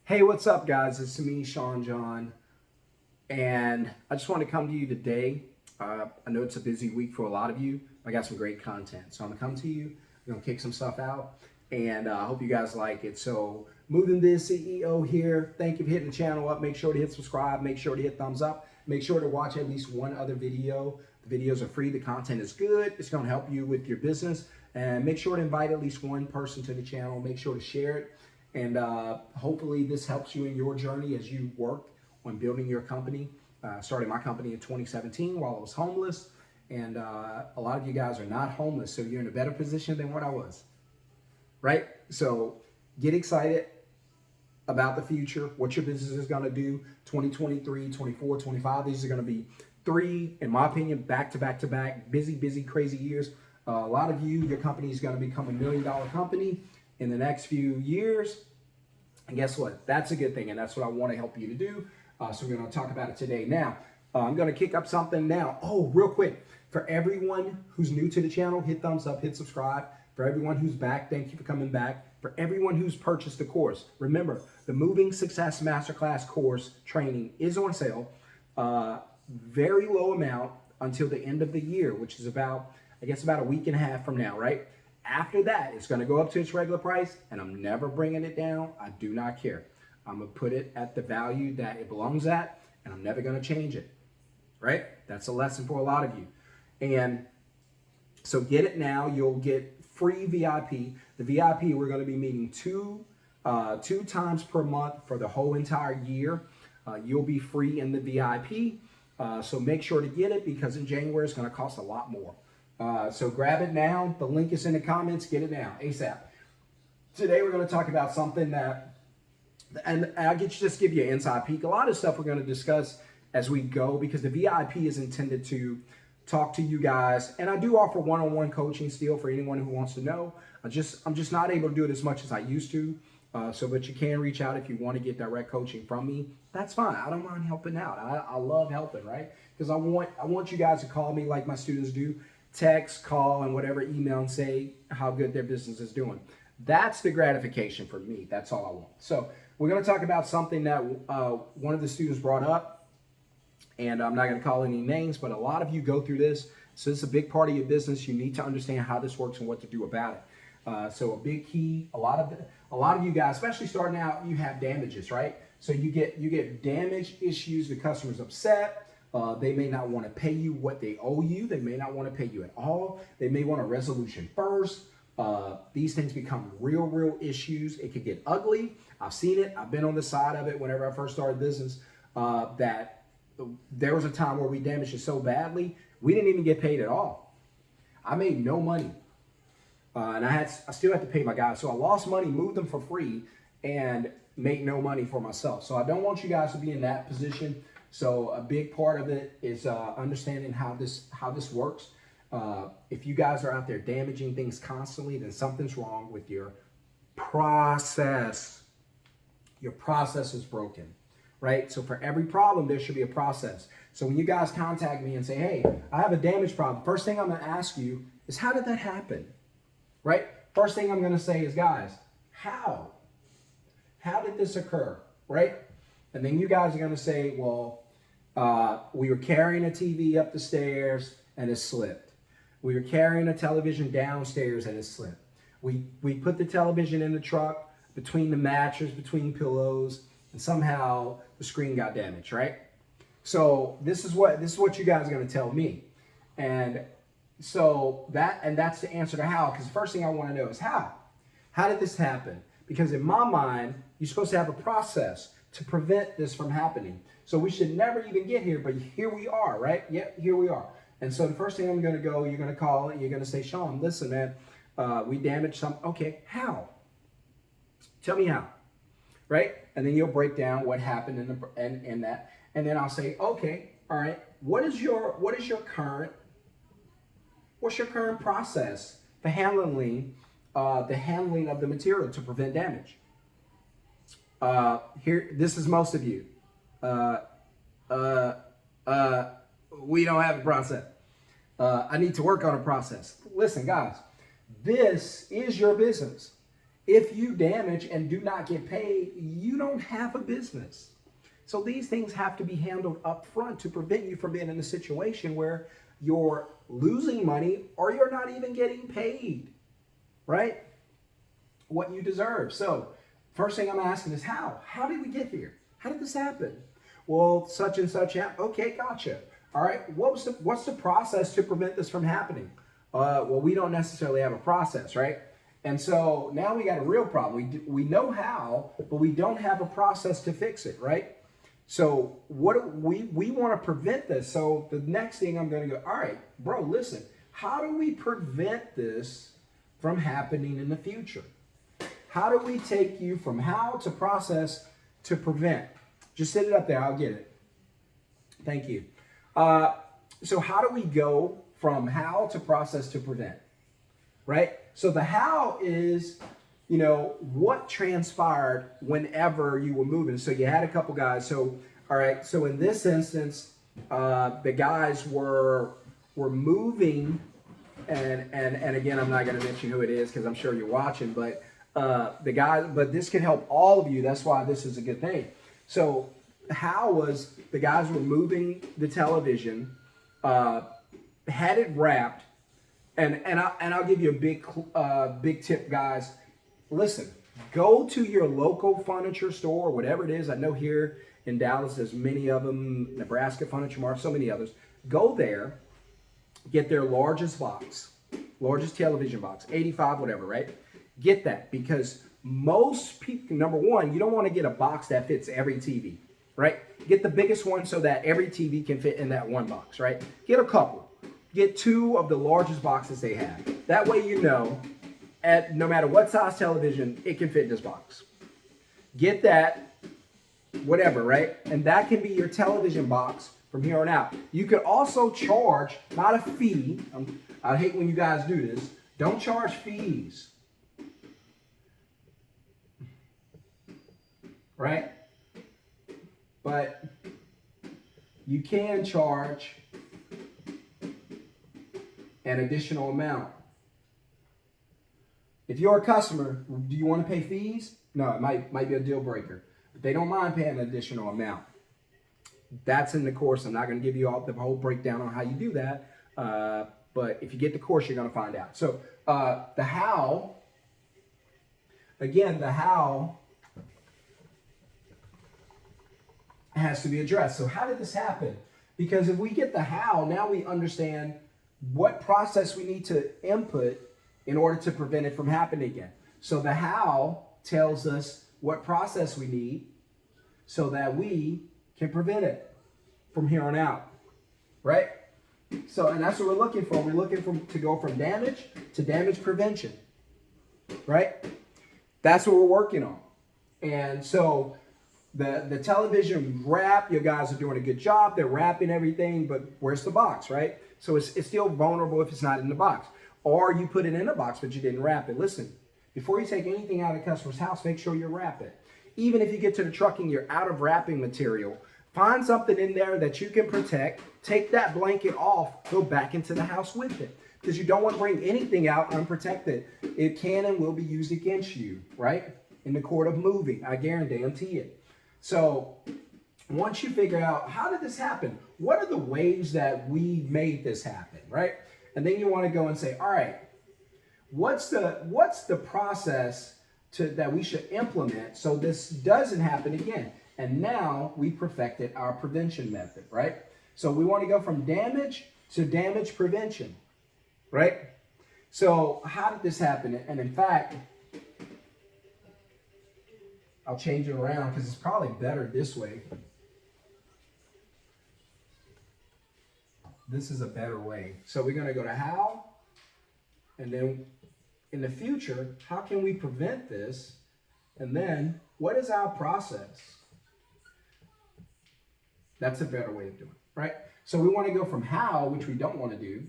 Hey, what's up, guys? It's me, Sean John, and I just want to come to you today. I know it's a busy week for a lot of you. I got some great content, so I'm gonna come to you. We're gonna kick some stuff out, and I hope you guys like it. So, Moving Biz CEO here. Thank you for hitting the channel up. Make sure to hit subscribe. Make sure to hit thumbs up. Make sure to watch at least one other video. The videos are free. The content is good. It's gonna help you with your business, and make sure to invite at least one person to the channel. Make sure to share it. And hopefully this helps you in your journey as you work on building your company. Started my company in 2017 while I was homeless. And a lot of you guys are not homeless, so you're in a better position than what I was, right? So get excited about the future, what your business is gonna do, 2023, 24, 25. These are gonna be three, in my opinion, back to back to back, busy, crazy years. A lot of you, your company is gonna become $1 million company in the next few years. And guess what? That's a good thing, and that's what I want to help you to do. So we're going to talk about it today. Now, I'm going to kick up something now. Oh, real quick. For everyone who's new to the channel, hit thumbs up, hit subscribe. For everyone who's back, thank you for coming back. For everyone who's purchased the course, remember, the Moving Success Masterclass course training is on sale. Very low amount until the end of the year, which is about, I guess, about a week and a half from now, right? After that, it's going to go up to its regular price, and I'm never bringing it down. I do not care. I'm going to put it at the value that it belongs at, and I'm never going to change it, right? That's a lesson for a lot of you. And so get it now. You'll get free VIP. The VIP, we're going to be meeting two times per month for the whole entire year. You'll be free in the VIP. So make sure to get it, because in January, it's going to cost a lot more. So grab it now. The link is in the comments. Get it now, ASAP. Today we're going to talk about something that, and I'll just give you an inside peek. A lot of stuff we're going to discuss as we go, because the VIP is intended to talk to you guys. And I do offer one-on-one coaching still for anyone who wants to know. I'm just not able to do it as much as I used to. But you can reach out if you want to get direct coaching from me. That's fine. I don't mind helping out. I love helping, right? Because I want you guys to call me like my students do. Text, call, and whatever, email, and say how good their business is doing. That's the gratification for me. That's all I want. So we're going to talk about something that one of the students brought up, and I'm not going to call any names, but a lot of you go through this. So it's a big part of your business. You need to understand how this works and what to do about it. So a big key, a lot of you guys, especially starting out, you have damages, right? So you get damage issues. The customer's upset. They may not want to pay you what they owe you. They may not want to pay you at all. They may want a resolution first. These things become real issues. It could get ugly. I've seen it. I've been on the side of it whenever I first started business, that there was a time where we damaged it so badly, we didn't even get paid at all. I made no money. And I still had to pay my guys. So I lost money, moved them for free, and made no money for myself. So I don't want you guys to be in that position. So a big part of it is understanding how this works. If you guys are out there damaging things constantly, then something's wrong with your process. Your process is broken, right? So for every problem, there should be a process. So when you guys contact me and say, hey, I have a damage problem, first thing I'm going to ask you is, how did that happen? Right? First thing I'm going to say is, guys, how? How did this occur? Right? And then you guys are going to say, well, we were carrying a TV up the stairs and it slipped. We were carrying a television downstairs and it slipped. We put the television in the truck, between the mattress, between pillows, and somehow the screen got damaged, right? So this is what you guys are going to tell me. And so that's the answer to how, because the first thing I want to know is how. How did this happen? Because in my mind, you're supposed to have a process to prevent this from happening. So we should never even get here, but here we are, right? Yep, here we are. And so the first thing you're going to call it, you're going to say, Sean, listen, man, we damaged something. Okay, how? Tell me how, right? And then you'll break down what happened in that. And then I'll say, okay, all right, what's your current process for handling of the material to prevent damage? This is most of you. We don't have a process. I need to work on a process. Listen, guys, this is your business. If you damage and do not get paid, you don't have a business. So these things have to be handled up front to prevent you from being in a situation where you're losing money or you're not even getting paid, right? What you deserve. So first thing I'm asking is how? How did we get here? How did this happen? Well, such and such happened. Okay, gotcha. All right, what's the process to prevent this from happening? Well, we don't necessarily have a process, right? And so now we got a real problem. We know how, but we don't have a process to fix it, right? So what we want to prevent this. So the next thing I'm going to go, all right, bro, listen, how do we prevent this from happening in the future? How do we take you from how to process to prevent? Just sit it up there. I'll get it. Thank you. So how do we go from how to process to prevent? Right? So the how is, what transpired whenever you were moving. So you had a couple guys. So, all right. So in this instance, the guys were moving, and again, I'm not going to mention who it is because I'm sure you're watching, but but this can help all of you. That's why this is a good thing. So how was the guys were moving the television, had it wrapped, and I'll give you a big tip, guys. Listen, go to your local furniture store, whatever it is. I know here in Dallas, there's many of them, Nebraska Furniture Mart, so many others. Go there, get their largest television box, 85, whatever, right? Get that, because most people, number one, you don't want to get a box that fits every TV, right? Get the biggest one so that every TV can fit in that one box, right? Get a couple. Get 2 of the largest boxes they have. That way no matter what size television, it can fit in this box. Get that, whatever, right? And that can be your television box from here on out. You could also charge, not a fee. I hate when you guys do this. Don't charge fees. Right? But you can charge an additional amount. If you're a customer, do you want to pay fees? No, it might be a deal breaker. But they don't mind paying an additional amount. That's in the course. I'm not going to give you all the whole breakdown on how you do that. But if you get the course, you're going to find out. So the how has to be addressed. So how did this happen? Because if we get the how, now we understand what process we need to input in order to prevent it from happening again. So the how tells us what process we need so that we can prevent it from here on out, right? So, and that's what we're looking for. We're looking to go from damage to damage prevention, right? That's what we're working on. And so the television wrap, you guys are doing a good job. They're wrapping everything, but where's the box, right? So it's still vulnerable if it's not in the box. Or you put it in a box, but you didn't wrap it. Listen, before you take anything out of the customer's house, make sure you wrap it. Even if you get to the truck and you're out of wrapping material, find something in there that you can protect. Take that blanket off, go back into the house with it. Because you don't want to bring anything out unprotected. It can and will be used against you, right? In the court of moving, I guarantee it. So once you figure out, how did this happen? What are the ways that we made this happen, right? And then you want to go and say, all right, what's the process that we should implement so this doesn't happen again? And now we perfected our prevention method, right? So we want to go from damage to damage prevention, right? So how did this happen? And in fact, I'll change it around because it's probably better this way. This is a better way. So we're going to go to how, and then in the future, how can we prevent this? And then what is our process? That's a better way of doing it, right? So we want to go from how, which we don't want to do,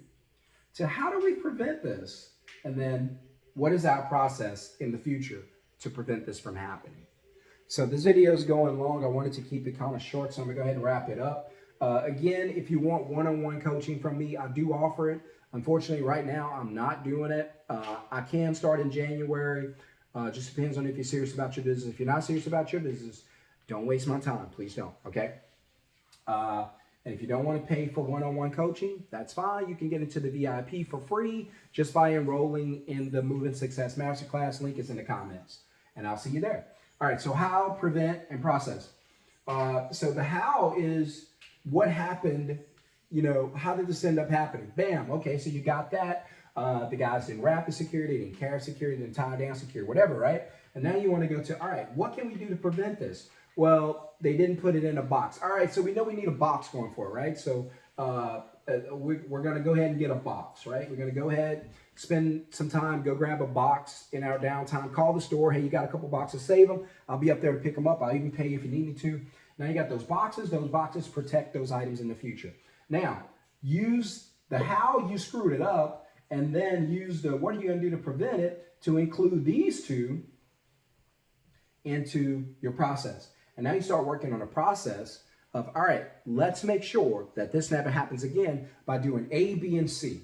to how do we prevent this? And then what is our process in the future to prevent this from happening? So this video is going long. I wanted to keep it kind of short, so I'm going to go ahead and wrap it up. Again, if you want one-on-one coaching from me, I do offer it. Unfortunately, right now, I'm not doing it. I can start in January. Just depends on if you're serious about your business. If you're not serious about your business, don't waste my time. Please don't. Okay. And if you don't want to pay for one-on-one coaching, that's fine. You can get into the VIP for free just by enrolling in the Moving Success Masterclass. Link is in the comments, and I'll see you there. All right. So how, prevent, and process. So the how is what happened. You know, how did this end up happening? Bam. Okay. So you got that. The guys didn't wrap the security, didn't carry security, didn't tie down security, whatever, right? And now you want to go to, all right, what can we do to prevent this? Well, they didn't put it in a box. All right, so we know we need a box going for it, right? So we're going to go ahead and get a box, right? We're going to go ahead, spend some time, go grab a box in our downtime, call the store. Hey, you got a couple boxes, save them. I'll be up there to pick them up. I'll even pay you if you need me to. Now you got those boxes. Those boxes protect those items in the future. Now, use the how you screwed it up, and then use the what are you going to do to prevent it to include these two into your process. And now you start working on a process of, all right, let's make sure that this never happens again by doing A, B, and C.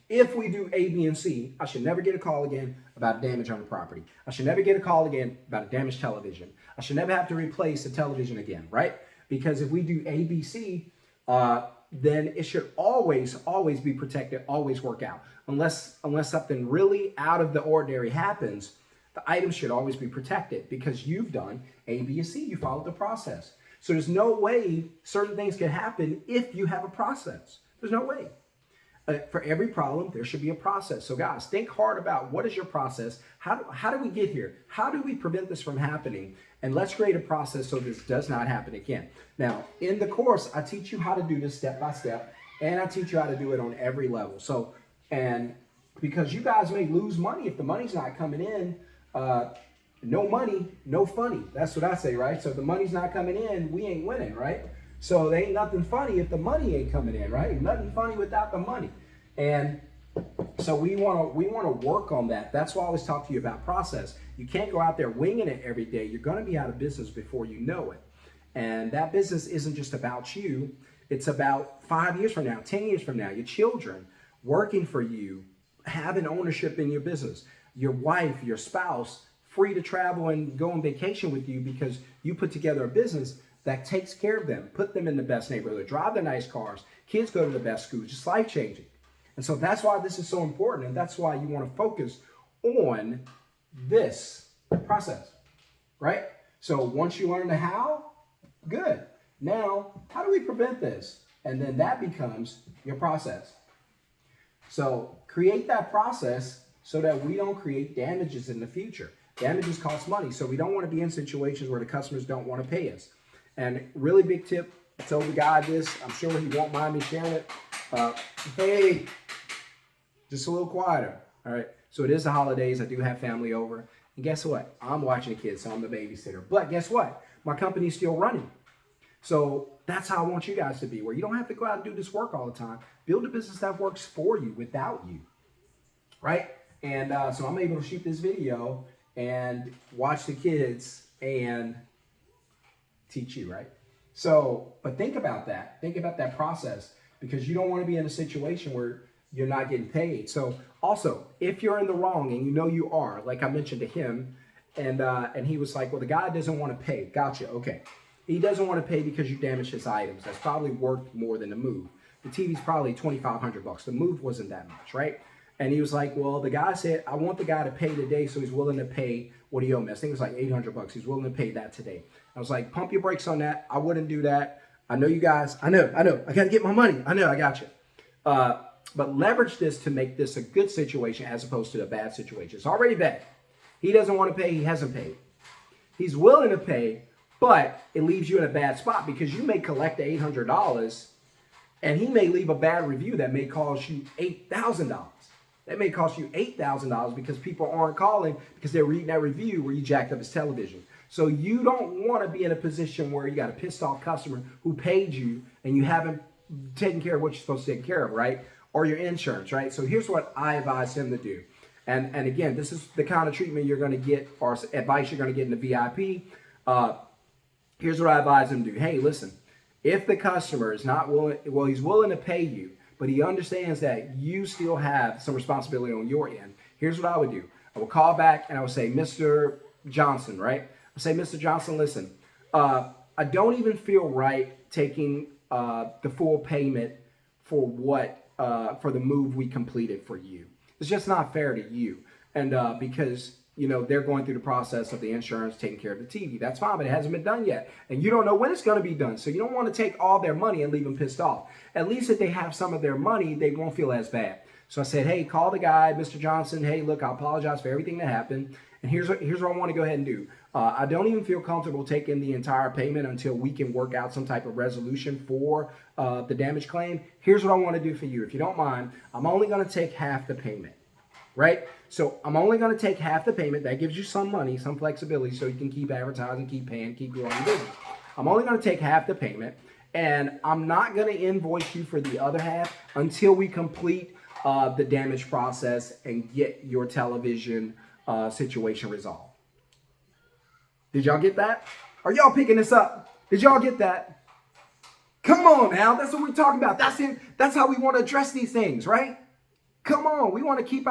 If we do A, B, and C, I should never get a call again about damage on the property. I should never get a call again about a damaged television. I should never have to replace the television again, right? Because if we do A, B, C, then it should always be protected, always work out. Unless something really out of the ordinary happens, the item should always be protected because you've done A, B, and C. You followed the process. So there's no way certain things can happen if you have a process. There's no way. For every problem, there should be a process. So guys, think hard about what is your process? How do we get here? How do we prevent this from happening? And let's create a process so this does not happen again. Now, in the course, I teach you how to do this step by step, and I teach you how to do it on every level. So, and because you guys may lose money if the money's not coming in, no money, no funny. That's what I say, right? So if the money's not coming in, we ain't winning, right? So there ain't nothing funny if the money ain't coming in, right? Nothing funny without the money. And so we want to work on that. That's why I always talk to you about process. You can't go out there winging it every day. You're going to be out of business before you know it. And that business isn't just about you. It's about 5 years from now, 10 years from now, your children working for you, having ownership in your business, your wife, your spouse, free to travel and go on vacation with you because you put together a business that takes care of them, put them in the best neighborhood, drive the nice cars, kids go to the best schools, just life-changing. And so that's why this is so important, and that's why you want to focus on this process, right? So once you learn the how, good. Now, how do we prevent this? And then that becomes your process. So create that process so that we don't create damages in the future. Damages cost money, so we don't want to be in situations where the customers don't want to pay us. And really big tip, I told the guy this, I'm sure he won't mind me sharing it. Hey, just a little quieter, all right? So it is the holidays, I do have family over. And guess what? I'm watching the kids, so I'm the babysitter. But guess what? My company's still running. So that's how I want you guys to be, where you don't have to go out and do this work all the time. Build a business that works for you without you, right? And so I'm able to shoot this video and watch the kids and teach you, right? So, but think about that. Think about that process because you don't want to be in a situation where you're not getting paid. So also, if you're in the wrong and you know you are, like I mentioned to him, and he was like, well, the guy doesn't want to pay. Gotcha, okay. He doesn't want to pay because you damaged his items. That's probably worth more than the move. The TV's probably $2,500. The move wasn't that much, right? And he was like, well, the guy said, I want the guy to pay today, so he's willing to pay what he owed me. I think it was like $800. He's willing to pay that today. I was like, pump your brakes on that. I wouldn't do that. I know you guys. I know. I got to get my money. I know. I got you. But leverage this to make this a good situation as opposed to a bad situation. It's already bad. He doesn't want to pay. He hasn't paid. He's willing to pay, but it leaves you in a bad spot because you may collect the $800 and he may leave a bad review that may cost you $8,000. That may cost you $8,000 because people aren't calling because they're reading that review where you jacked up his television. So you don't want to be in a position where you got a pissed off customer who paid you and you haven't taken care of what you're supposed to take care of, right? Or your insurance, right? So here's what I advise him to do. And again, this is the kind of treatment you're going to get or advice you're going to get in the VIP. Here's what I advise him to do. Hey, listen, if the customer is not willing, well, he's willing to pay you, but he understands that you still have some responsibility on your end. Here's what I would do. I will call back and I will say, Mr. Johnson, right? I'll say, Mr. Johnson, listen, I don't even feel right taking the full payment for for the move we completed for you. It's just not fair to you. And because, they're going through the process of the insurance taking care of the TV. That's fine, but it hasn't been done yet. And you don't know when it's going to be done. So you don't want to take all their money and leave them pissed off. At least if they have some of their money, they won't feel as bad. So I said, hey, call the guy, Mr. Johnson. Hey, look, I apologize for everything that happened. And here's what I want to go ahead and do. I don't even feel comfortable taking the entire payment until we can work out some type of resolution for the damage claim. Here's what I want to do for you. If you don't mind, I'm only going to take half the payment, right? So I'm only going to take half the payment. That gives you some money, some flexibility, so you can keep advertising, keep paying, keep growing your business. I'm only going to take half the payment, and I'm not going to invoice you for the other half until we complete the damage process and get your television situation resolved. Did y'all get that? Are y'all picking this up? Did y'all get that? Come on now, that's what we're talking about. That's how we want to address these things, right? Come on, we want to keep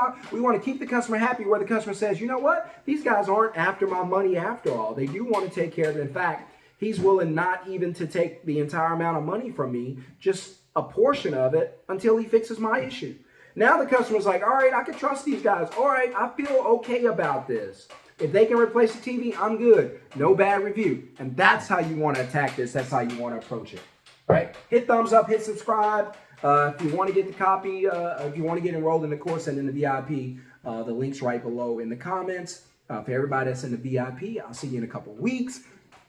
the customer happy, where the customer says, you know what? These guys aren't after my money after all. They do want to take care of it. In fact, he's willing not even to take the entire amount of money from me, just a portion of it until he fixes my issue. Now the customer's like, all right, I can trust these guys. All right, I feel okay about this. If they can replace the TV, I'm good. No bad review. And that's how you want to attack this. That's how you want to approach it. Right? Hit thumbs up, hit subscribe. If you want to get the copy, if you want to get enrolled in the course and in the VIP, the link's right below in the comments. For everybody that's in the VIP, I'll see you in a couple weeks.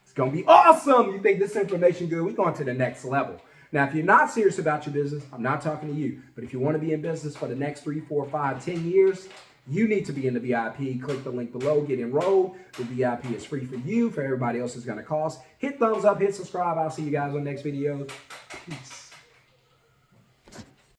It's going to be awesome. You think this information good? We're going to the next level. Now, if you're not serious about your business, I'm not talking to you. But if you want to be in business for the next 3, 4, 5, 10 years, you need to be in the VIP. Click the link below, get enrolled. The VIP is free for you. For everybody else, it's going to cost. Hit thumbs up, hit subscribe. I'll see you guys on the next video. Peace.